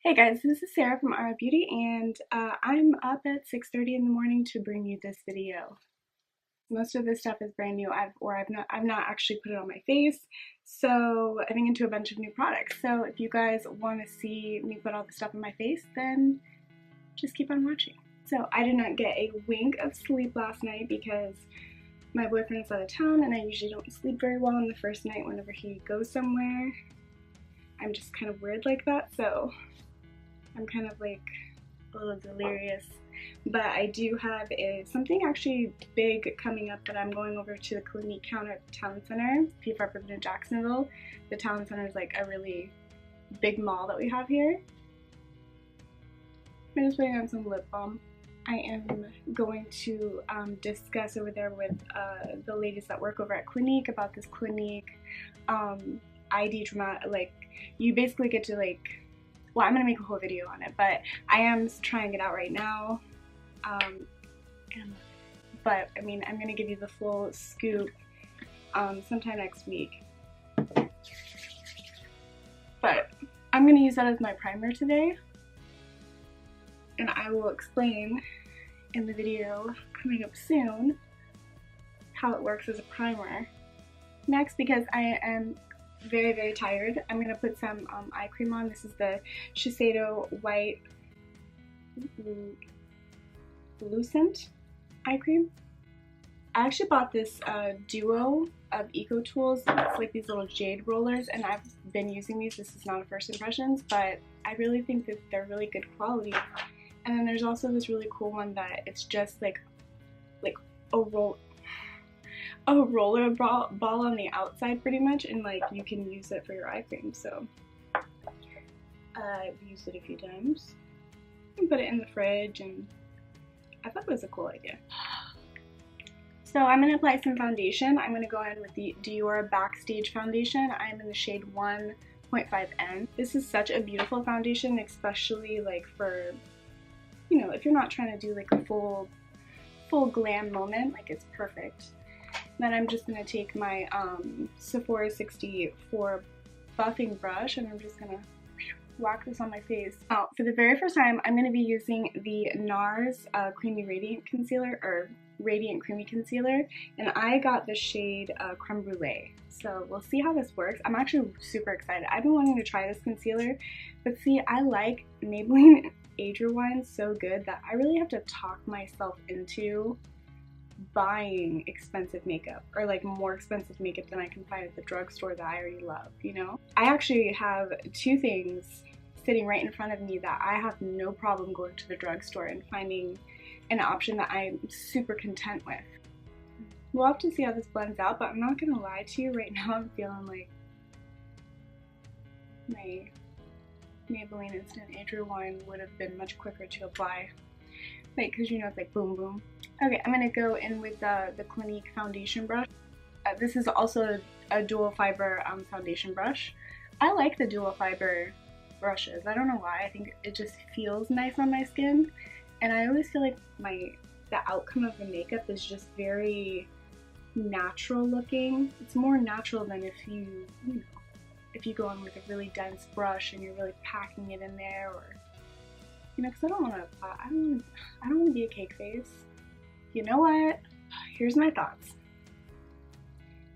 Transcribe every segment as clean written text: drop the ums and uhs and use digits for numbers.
Hey guys, this is Sarah from Ara Beauty, and I'm up at 6:30 in the morning to bring you this video. Most of this stuff is brand new. I've not actually put it on my face, so I'm into a bunch of new products. So if you guys want to see me put all the stuff on my face, then just keep on watching. So I did not get a wink of sleep last night because my boyfriend's out of town, and I usually don't sleep very well on the first night whenever he goes somewhere. I'm just kind of weird like that, so I'm kind of like a little delirious, but I do have something actually big coming up that I'm going over to the Clinique counter at the town center. If you've ever been to Jacksonville, the town center is like a really big mall that we have here. I'm just putting on some lip balm. I am going to discuss over there with the ladies that work over at Clinique about this Clinique ID dramatic, like you basically get to well, I'm gonna make a whole video on it, but I am trying it out right now. But I mean, I'm gonna give you the full scoop sometime next week. But I'm gonna use that as my primer today, and I will explain in the video coming up soon how it works as a primer. Next, because I am very, very tired, I'm going to put some eye cream on. This is the Shiseido White Lucent eye cream. I actually bought this duo of Eco Tools. It's like these little jade rollers, and I've been using these. This is not a first impressions, but I really think that they're really good quality. And then there's also this really cool one that it's just like a roller ball on the outside pretty much, and like you can use it for your eye cream. So I've used it a few times and put it in the fridge, and I thought it was a cool idea. So I'm going to apply some foundation. I'm going to go in with the Dior Backstage foundation. I'm in the shade 1.5N. This is such a beautiful foundation, especially like for, you know, if you're not trying to do like a full glam moment, like it's perfect. Then I'm just going to take my Sephora 64 buffing brush, and I'm just going to whack this on my face. Oh, for the very first time, I'm going to be using the Nars Creamy Radiant Concealer, or Radiant Creamy Concealer, and I got the shade Creme Brulee. So we'll see how this works. I'm actually super excited. I've been wanting to try this concealer, but see, I like Maybelline Age Rewind so good that I really have to talk myself into buying expensive makeup, or like more expensive makeup than I can find at the drugstore that I already love, you know? I actually have two things sitting right in front of me that I have no problem going to the drugstore and finding an option that I'm super content with. We'll have to see how this blends out, but I'm not gonna lie to you, right now I'm feeling like my Maybelline Instant Age Rewind would have been much quicker to apply. Like, cause you know it's like boom boom. Okay, I'm gonna go in with the Clinique foundation brush. This is also a dual fiber foundation brush. I like the dual fiber brushes. I don't know why. I think it just feels nice on my skin, and I always feel like the outcome of the makeup is just very natural looking. It's more natural than if you know, if you go in with a really dense brush and you're really packing it in there, or you know, because I don't want to be a cake face. You know what? Here's my thoughts.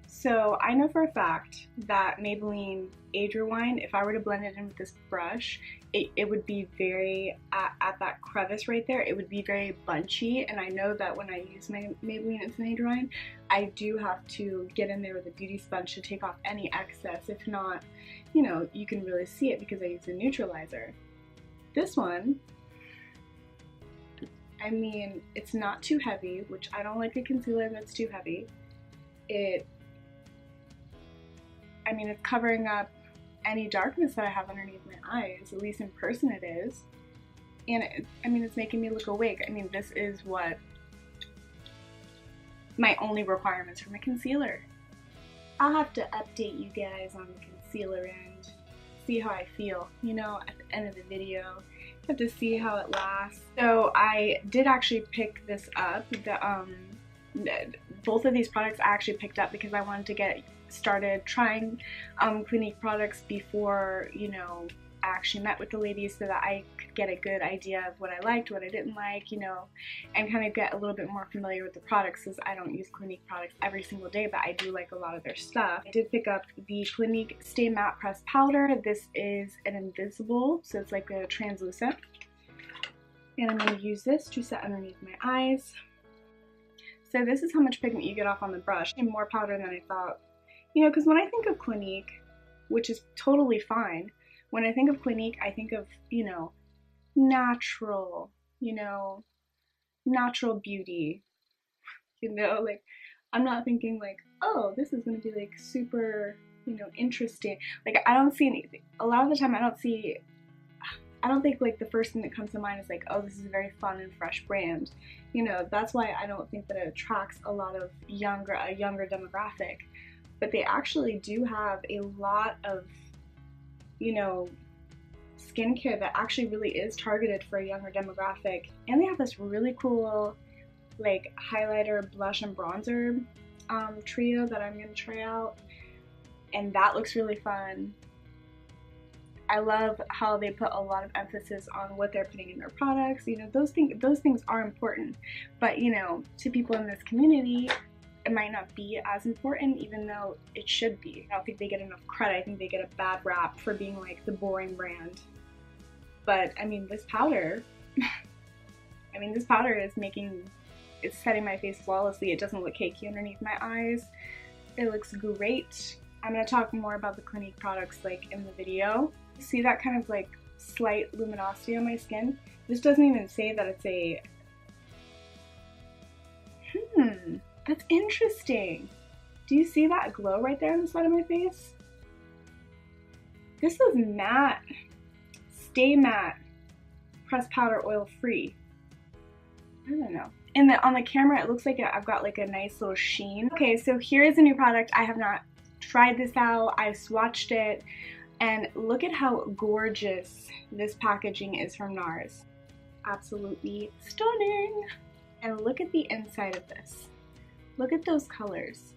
So I know for a fact that Maybelline Age Rewind, if I were to blend it in with this brush, it would be very, at that crevice right there, it would be very bunchy, and I know that when I use my Maybelline Instant Age Rewind, I do have to get in there with a beauty sponge to take off any excess. If not, you know, you can really see it because I use a neutralizer. This one, I mean, it's not too heavy, which I don't like a concealer that's too heavy. I mean, it's covering up any darkness that I have underneath my eyes, at least in person it is. And I mean, it's making me look awake. I mean, this is what my only requirements for my concealer. I'll have to update you guys on the concealer and see how I feel, you know, at the end of the video. Have to see how it lasts. So I did actually pick this up. Both of these products I actually picked up because I wanted to get started trying Clinique products before, you know, I actually met with the ladies so that I could get a good idea of what I liked, what I didn't like, you know, and kind of get a little bit more familiar with the products, because I don't use Clinique products every single day, but I do like a lot of their stuff. I did pick up the Clinique Stay Matte Pressed Powder. This is an invisible, so it's like a translucent. And I'm going to use this to set underneath my eyes. So this is how much pigment you get off on the brush, and more powder than I thought. You know, because when I think of Clinique, which is totally fine, when I think of Clinique, I think of, you know, natural, you know, natural beauty. You know, like, I'm not thinking like, oh, this is going to be like super, you know, interesting. Like, I don't see anything. A lot of the time I don't think like the first thing that comes to mind is like, oh, this is a very fun and fresh brand. You know, that's why I don't think that it attracts a lot of a younger demographic. But they actually do have a lot of, you know, skincare that actually really is targeted for a younger demographic. And they have this really cool like highlighter, blush, and bronzer trio that I'm going to try out. And that looks really fun. I love how they put a lot of emphasis on what they're putting in their products. You know, those things are important, but you know, to people in this community, it might not be as important, even though it should be. I don't think they get enough credit. I think they get a bad rap for being like the boring brand. But I mean, this powder, it's setting my face flawlessly. It doesn't look cakey underneath my eyes. It looks great. I'm gonna talk more about the Clinique products like in the video. See that kind of like slight luminosity on my skin? This doesn't even say that it's a, that's interesting. Do you see that glow right there on the side of my face? This is matte, Stay Matte Pressed Powder Oil Free. I don't know. On the camera, it looks like I've got like a nice little sheen. Okay, so here is a new product. I have not tried this out. I swatched it. And look at how gorgeous this packaging is from Nars. Absolutely stunning. And look at the inside of this. Look at those colors.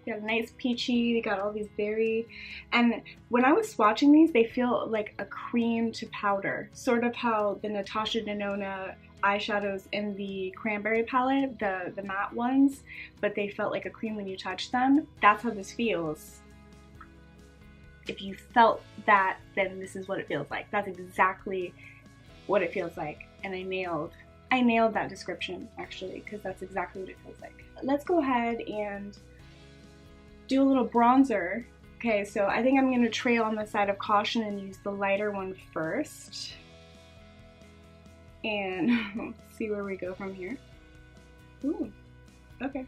They got a nice peachy, they got all these berry. And when I was swatching these, they feel like a cream to powder. Sort of how the Natasha Denona eyeshadows in the cranberry palette, the matte ones, but they felt like a cream when you touch them. That's how this feels. If you felt that, then this is what it feels like. That's exactly what it feels like. And I nailed that description, actually, because that's exactly what it feels like. Let's go ahead and do a little bronzer. Okay, so I think I'm going to trail on the side of caution and use the lighter one first. And see where we go from here. Ooh, okay.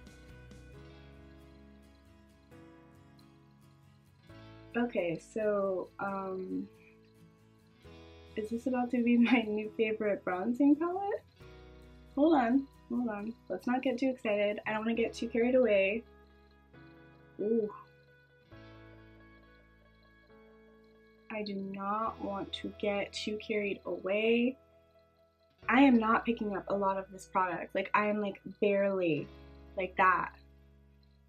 Okay, so, is this about to be my new favorite bronzing palette? Hold on. Let's not get too excited. I don't want to get too carried away. Ooh. I do not want to get too carried away. I am not picking up a lot of this product. Like, I am like barely like that.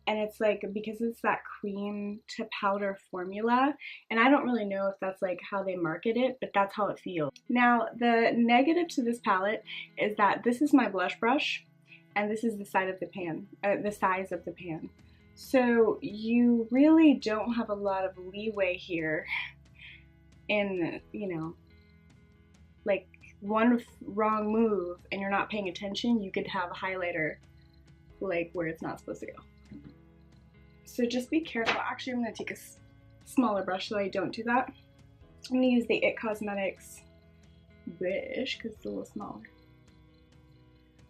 And it's like, because it's that cream to powder formula, and I don't really know if that's like how they market it, but that's how it feels. Now, the negative to this palette is that this is my blush brush, and this is the side of the pan, the size of the pan. So you really don't have a lot of leeway here in, you know, like one wrong move and you're not paying attention, you could have a highlighter like where it's not supposed to go. So just be careful. Actually, I'm going to take a smaller brush so I don't do that. I'm going to use the It Cosmetics brush because it's a little smaller.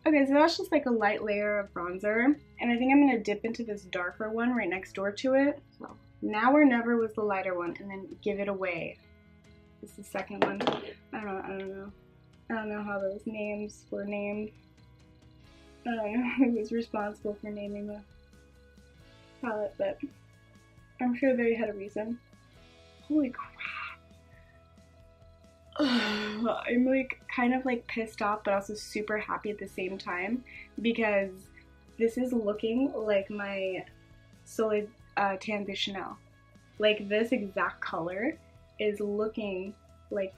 Okay, so that's just like a light layer of bronzer. And I think I'm going to dip into this darker one right next door to it. So Now or Never was the lighter one, and then Give It Away is the second one. I don't know how those names were named. I don't know who was responsible for naming the palette, but I'm sure they had a reason. Holy crap. I'm like kind of like pissed off but also super happy at the same time because this is looking like my Soleil Tan de Chanel. Like this exact color is looking like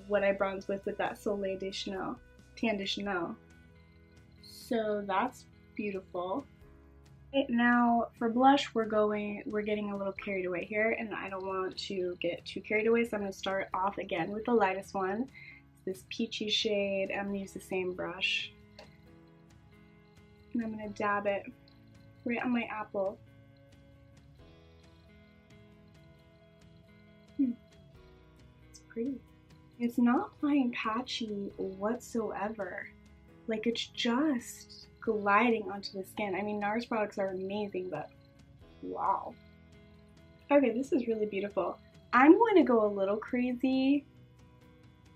what I bronze with that Soleil de Chanel, Tan de Chanel. So that's beautiful. Right, now for blush, we're getting a little carried away here, and I don't want to get too carried away, so I'm going to start off again with the lightest one. It's this peachy shade. I'm going to use the same brush. And I'm going to dab it right on my apple. It's pretty. It's not applying patchy whatsoever. Like, it's just gliding onto the skin. I mean, Nars products are amazing, but wow. Okay, this is really beautiful. I'm going to go a little crazy,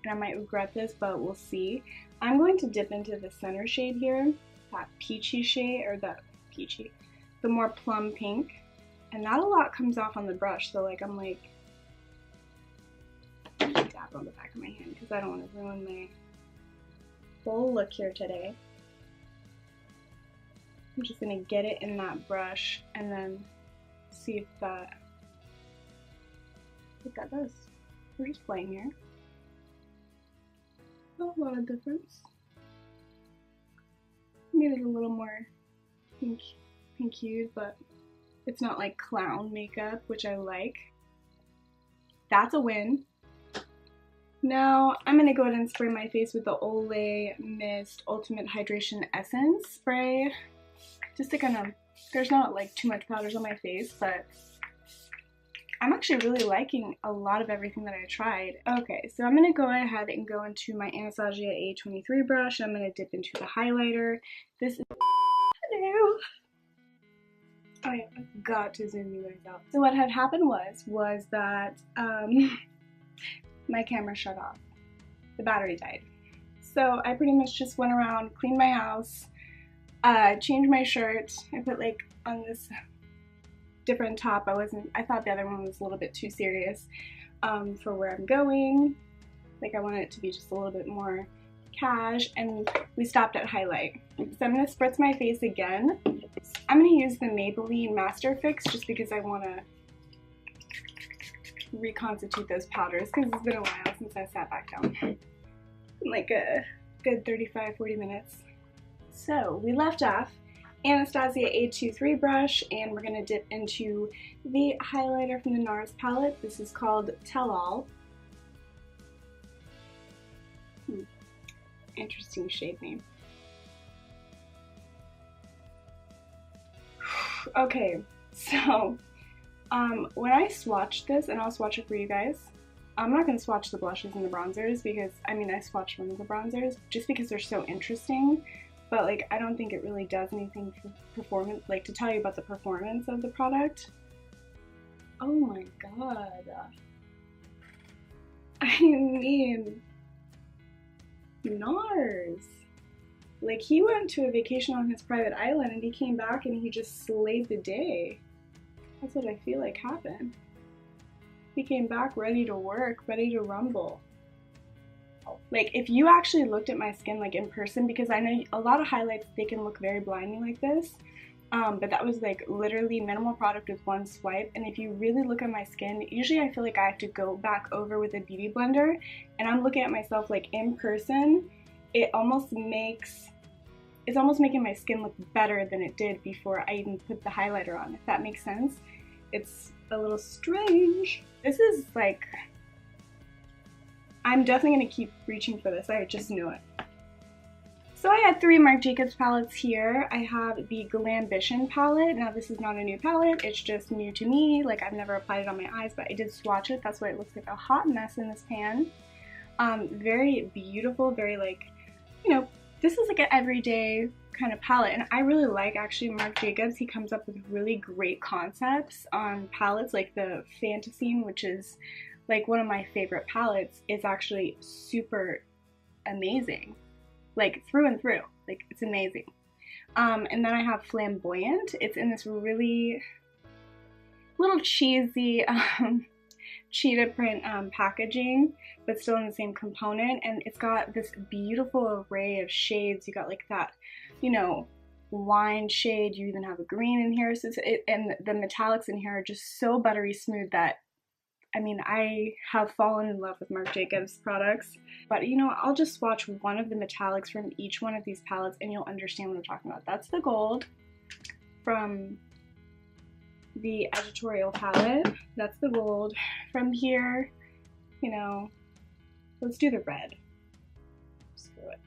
and I might regret this, but we'll see. I'm going to dip into the center shade here, that peachy shade, or the more plum pink. And not a lot comes off on the brush, so like I'm like, dab on the back of my hand because I don't want to ruin my whole look here today. I'm just going to get it in that brush and then see what that does. We're just playing here. Not a lot of difference. Made it a little more pink hued, but it's not like clown makeup, which I like. That's a win. Now I'm going to go ahead and spray my face with the Olay Mist Ultimate Hydration Essence spray. Just to kind of, there's not like too much powders on my face, but I'm actually really liking a lot of everything that I tried. Okay, so I'm going to go ahead and go into my Anastasia A23 brush. I'm going to dip into the highlighter. This is hello. Oh yeah, I've got to zoom you guys out. So what had happened was that my camera shut off. The battery died. So I pretty much just went around, cleaned my house, changed my shirt. I put like on this different top. I thought the other one was a little bit too serious for where I'm going. Like I wanted it to be just a little bit more cash, and we stopped at highlight. So I'm going to spritz my face again. I'm going to use the Maybelline Master Fix just because I want to reconstitute those powders because it's been a while since I sat back down. Like a good 35-40 minutes. So we left off Anastasia A23 brush, and we're going to dip into the highlighter from the Nars palette. This is called Tell All. Interesting shade name. Okay, so when I swatched this, and I'll swatch it for you guys, I'm not going to swatch the blushes and the bronzers because, I mean, I swatched one of the bronzers just because they're so interesting, but like I don't think it really does anything for performance, like to tell you about the performance of the product. Oh my god. I mean, Nars. Like, he went to a vacation on his private island and he came back and he just slayed the day. That's what I feel like happened. He came back ready to work, ready to rumble. Like, if you actually looked at my skin like in person, because I know a lot of highlights, they can look very blinding like this, but that was like literally minimal product with one swipe. And if you really look at my skin, usually I feel like I have to go back over with a beauty blender, and I'm looking at myself like in person. It's almost making my skin look better than it did before I even put the highlighter on, if that makes sense. It's a little strange. This is like, I'm definitely going to keep reaching for this, I just knew it. So I had 3 Marc Jacobs palettes here. I have the Glambition palette. Now this is not a new palette, it's just new to me. Like, I've never applied it on my eyes, but I did swatch it. That's why it looks like a hot mess in this pan. Very beautiful, very like, you know, this is like an everyday kind of palette, and I really like actually Marc Jacobs. He comes up with really great concepts on palettes, like the Fantasine, which is like one of my favorite palettes, is actually super amazing, like through and through, like it's amazing. And then I have Flamboyant. It's in this really little cheesy cheetah print packaging, but still in the same component, and it's got this beautiful array of shades. You got like that, you know, wine shade, you even have a green in here, so and the metallics in here are just so buttery smooth that I mean, I have fallen in love with Marc Jacobs products, but you know, I'll just swatch one of the metallics from each one of these palettes and you'll understand what I'm talking about. That's the gold from the editorial palette. That's the gold. From here, you know, let's do the red. Screw it.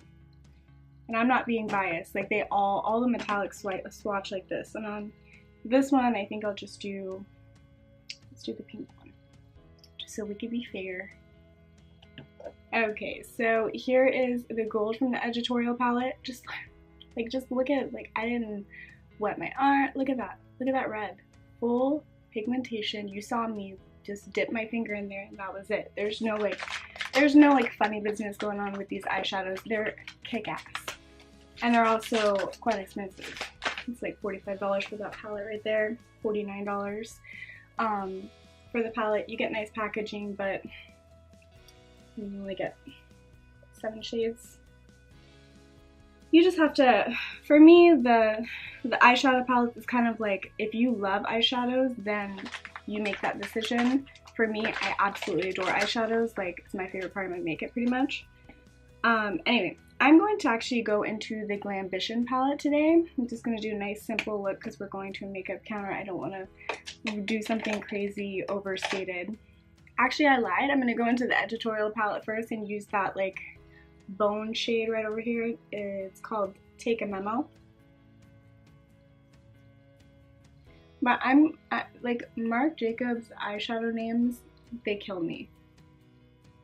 And I'm not being biased, like they all the metallics swatch like this. And on this one, I think I'll just do, let's do the pink one, just so we can be fair. Okay, so here is the gold from the editorial palette. Just look at, like, I didn't wet my arm. Look at that red. Full pigmentation. You saw me just dip my finger in there and that was it. There's no funny business going on with these eyeshadows. They're kick-ass. And they're also quite expensive. It's like $45 for that palette right there, $49. For the palette, you get nice packaging, but you only get 7 shades. You just have to, for me, the eyeshadow palette is kind of like, if you love eyeshadows, then you make that decision. For me, I absolutely adore eyeshadows. Like, it's my favorite part of my makeup, pretty much. Anyway, I'm going to actually go into the Glambition palette today. I'm just going to do a nice simple look because we're going to a makeup counter. I don't want to do something crazy overstated. Actually, I lied. I'm going to go into the editorial palette first and use that, like, bone shade right over here. It's called Take a Memo. But like, Marc Jacobs eyeshadow names, they kill me.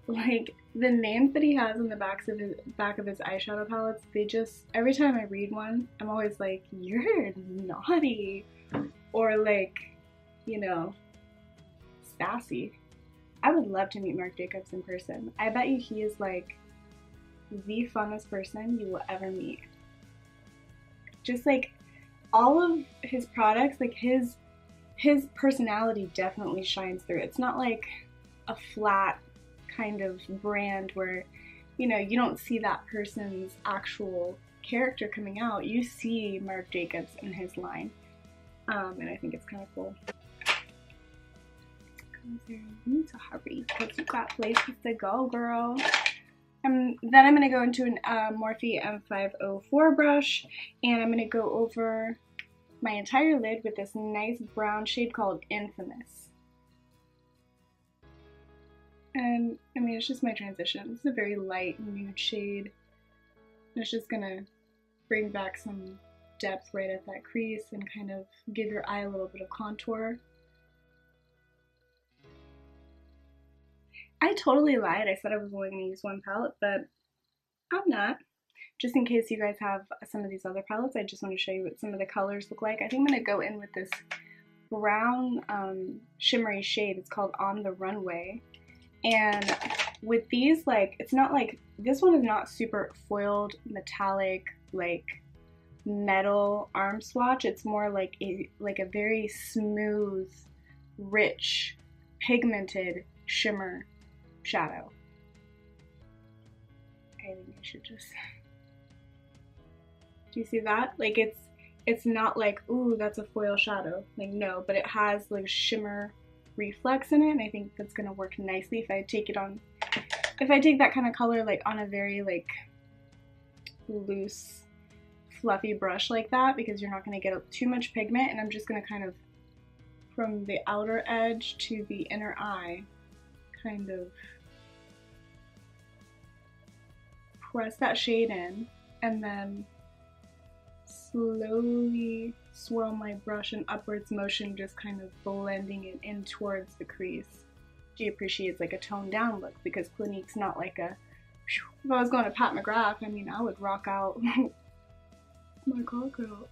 Like, the names that he has on the back of his eyeshadow palettes, they just, every time I read one, I'm always like, you're naughty. Or like, you know, sassy. I would love to meet Marc Jacobs in person. I bet you he is like the funnest person you will ever meet. Just like all of his products, like his personality definitely shines through. It's not like a flat kind of brand where, you know, you don't see that person's actual character coming out. You see Marc Jacobs in his line, and I think it's kind of cool. You need to hurry because you got places to go, girl. Then I'm going to go into an Morphe M504 brush, and I'm going to go over my entire lid with this nice brown shade called Infamous. And I mean, it's just my transition. It's a very light nude shade. It's just going to bring back some depth right at that crease and kind of give your eye a little bit of contour. I totally lied. I said I was only going to use one palette, but I'm not. Just in case you guys have some of these other palettes, I just want to show you what some of the colors look like. I think I'm going to go in with this brown shimmery shade. It's called On the Runway. And with these, like, it's not like, this one is not super foiled, metallic, like metal arm swatch. It's more like a very smooth, rich, pigmented shimmer shadow. I think I should just, do you see that? Like, it's not like, ooh, that's a foil shadow. Like, no, but it has like shimmer reflex in it, and I think that's gonna work nicely if I take it on, if I take that kind of color like on a very like loose fluffy brush like that, because you're not gonna get too much pigment, and I'm just gonna kind of from the outer edge to the inner eye kind of press that shade in, and then slowly swirl my brush in upwards motion, just kind of blending it in towards the crease. She appreciates like a toned down look, because Clinique's not like a, if I was going to Pat McGrath, I mean, I would rock out my cock out.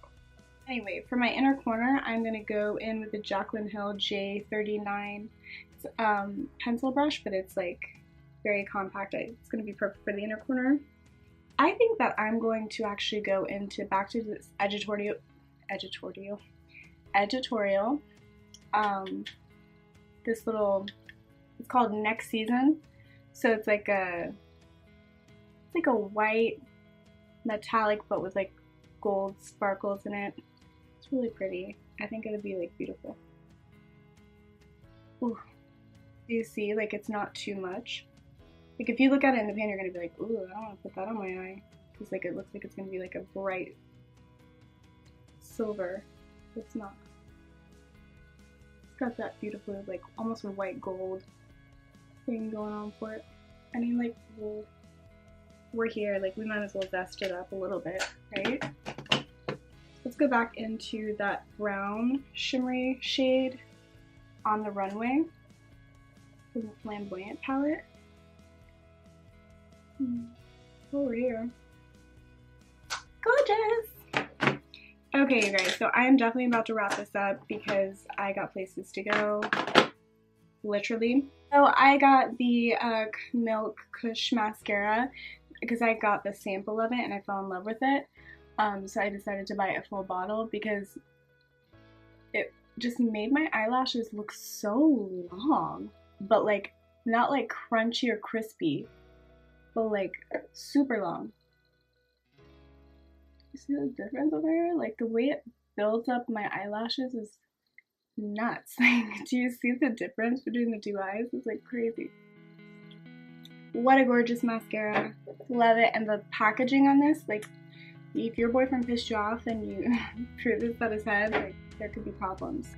Anyway, for my inner corner, I'm going to go in with the Jaclyn Hill J39 pencil brush, but it's like very compact. It's going to be perfect for the inner corner. I think that I'm going to actually go into back to this editorial, this little, it's called Next Season. So it's like a white metallic, but with like gold sparkles in it. It's really pretty. I think it'll be like beautiful. Ooh. Do you see? Like, it's not too much. Like, if you look at it in the pan, you're gonna be like, ooh, I don't want to put that on my eye. Because, like, it looks like it's gonna be like a bright silver. It's not. It's got that beautiful, like, almost a white gold thing going on for it. I mean, like, we're here, like, we might as well zest it up a little bit, right? Let's go back into that brown shimmery shade on the Runway from the Flamboyant palette. Over here. Gorgeous! Okay, you guys, so I am definitely about to wrap this up because I got places to go, literally. So I got the Milk Kush mascara because I got the sample of it and I fell in love with it. So I decided to buy a full bottle because it just made my eyelashes look so long, but like not like crunchy or crispy, but like super long. You see the difference over here? Like the way it builds up my eyelashes is nuts. Like, do you see the difference between the two eyes? It's like crazy. What a gorgeous mascara. Love it. And the packaging on this, like, if your boyfriend pissed you off and you threw this at his head, like, there could be problems.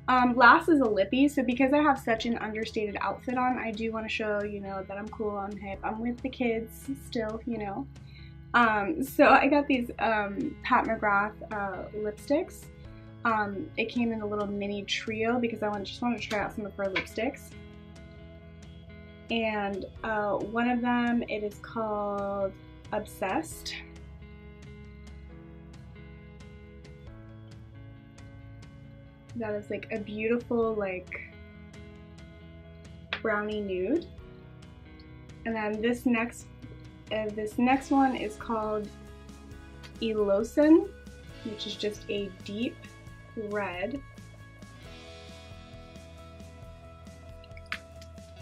Last is a lippy. So because I have such an understated outfit on, I do want to show, you know, that I'm cool, I'm hip, I'm with the kids still, you know. So I got these Pat McGrath lipsticks. It came in a little mini trio because I just wanted to try out some of her lipsticks. And one of them, it is called Obsessed. That is like a beautiful like brownie nude. And then this next one is called Elosin, which is just a deep red.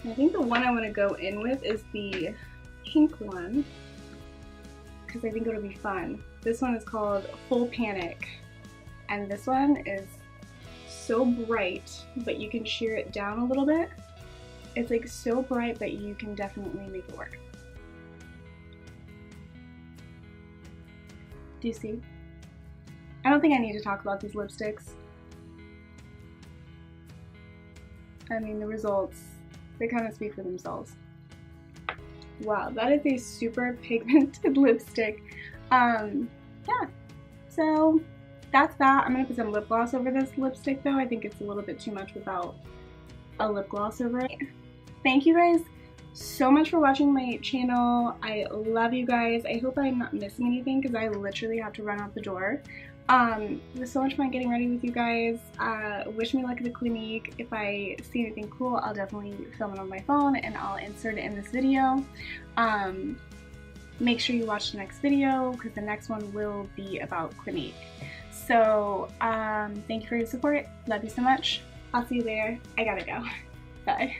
And I think the one I want to go in with is the pink one because I think it'll be fun. This one is called Full Panic, and this one is so bright, but you can sheer it down a little bit. It's like so bright, but you can definitely make it work. Do you see? I don't think I need to talk about these lipsticks. I mean, the results, they kind of speak for themselves. Wow, that is a super pigmented lipstick. Yeah, so that's that. I'm gonna put some lip gloss over this lipstick though. I think it's a little bit too much without a lip gloss over it. Thank you guys so much for watching my channel. I love you guys. I hope I'm not missing anything because I literally have to run out the door. It was so much fun getting ready with you guys. Wish me luck at the Clinique. If I see anything cool, I'll definitely film it on my phone and I'll insert it in this video. Make sure you watch the next video because the next one will be about Clinique. So thank you for your support. Love you so much. I'll see you there. I gotta go. Bye.